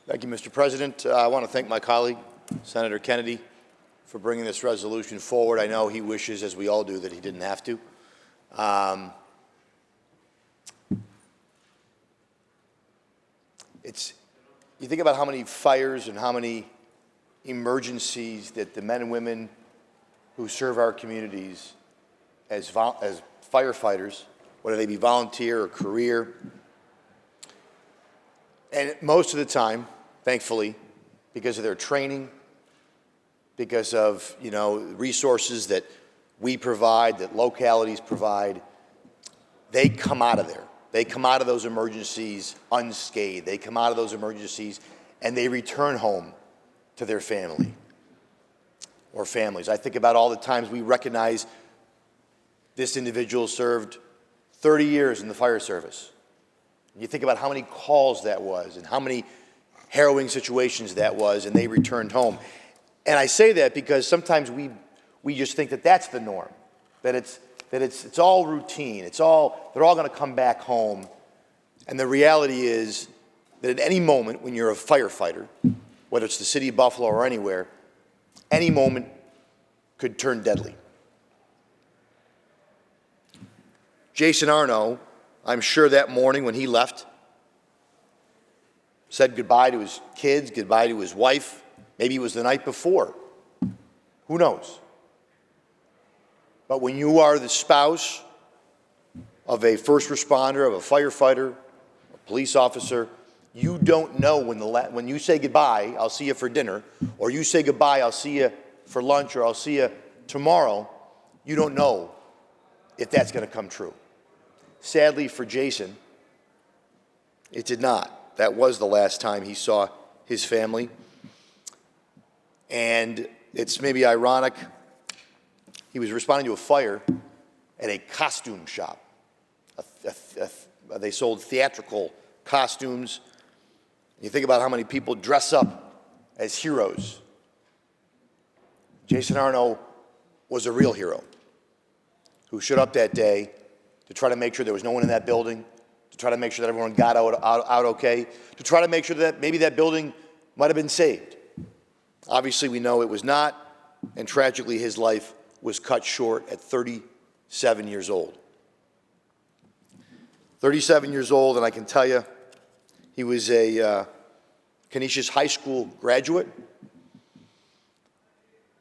Thank you, Mr. President. I want to thank my colleague, Senator Kennedy, for bringing this resolution forward. I know he wishes, as we all do, that he didn't have to. You think about how many fires and how many emergencies that the men and women who serve our communities as firefighters, whether they be volunteer or career, and most of the time, thankfully, because of their training, because of resources that we provide, that localities provide, they come out of there. They come out of those emergencies unscathed. They come out of those emergencies and they return home to their family or families. I think about all the times we recognize this individual served 30 years in the fire service. You think about how many calls that was and how many harrowing situations that was, and they returned home. And I say that because sometimes we just think that that's the norm, that it's all routine. They're all going to come back home. And the reality is that at any moment when you're a firefighter, whether it's the city of Buffalo or anywhere, any moment could turn deadly. Jason Arno, I'm sure that morning when he left, said goodbye to his kids, goodbye to his wife. Maybe it was the night before. Who knows? But when you are the spouse of a first responder, of a firefighter, a police officer, you don't know when you say goodbye, I'll see you for dinner, or you say goodbye, I'll see you for lunch, or I'll see you tomorrow, you don't know if that's going to come true. Sadly for Jason, it did not. That was the last time he saw his family. And it's maybe ironic, he was responding to a fire at a costume shop. They sold theatrical costumes. You think about how many people dress up as heroes. Jason Arno was a real hero who showed up that day to try to make sure there was no one in that building, to try to make sure that everyone got out okay, to try to make sure that maybe that building might have been saved. Obviously, we know it was not, and tragically, his life was cut short at 37 years old. 37 years old, and I can tell you, he was a Canisius High School graduate.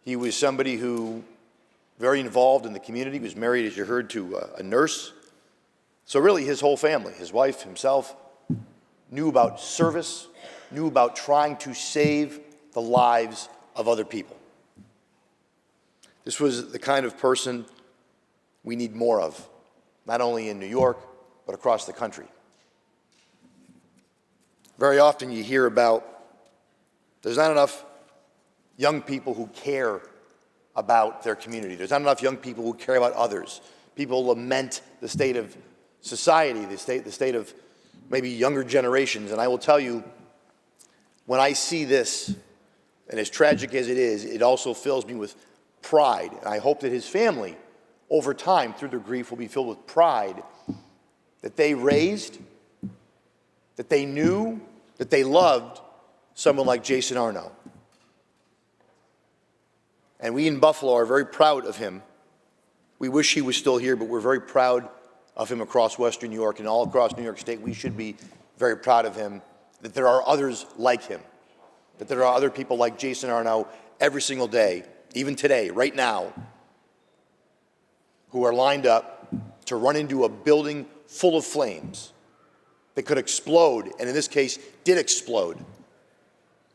He was somebody who very involved in the community. He was married, as you heard, to a nurse. So really, his whole family, his wife, himself, knew about service, knew about trying to save the lives of other people. This was the kind of person we need more of, not only in New York, but across the country. Very often you hear about there's not enough young people who care about their community. There's not enough young people who care about others. People lament the state of society, the state of maybe younger generations. And I will tell you, when I see this, and as tragic as it is, it also fills me with pride. And I hope that his family, over time, through their grief, will be filled with pride that they raised, that they knew, that they loved someone like Jason Arno. And we in Buffalo are very proud of him. We wish he was still here, but we're very proud of him across Western New York and all across New York State. We should be very proud of him, that there are others like him, that there are other people like Jason Arno every single day, even today, right now, who are lined up to run into a building full of flames that could explode, and in this case, did explode.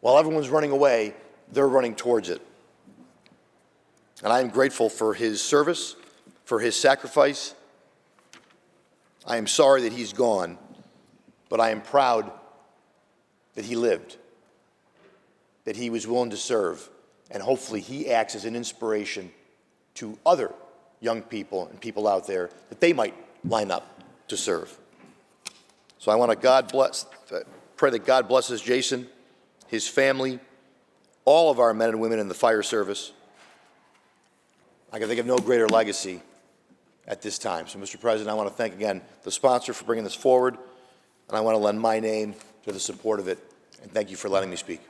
While everyone's running away, they're running towards it. And I am grateful for his service, for his sacrifice. I am sorry that he's gone, but I am proud that he lived, that he was willing to serve, and hopefully he acts as an inspiration to other young people and people out there that they might line up to serve. So I want to pray that God blesses Jason, his family, all of our men and women in the fire service. I can think of no greater legacy at this time. So, Mr. President, I want to thank again the sponsor for bringing this forward, and I want to lend my name to the support of it And thank you for letting me speak.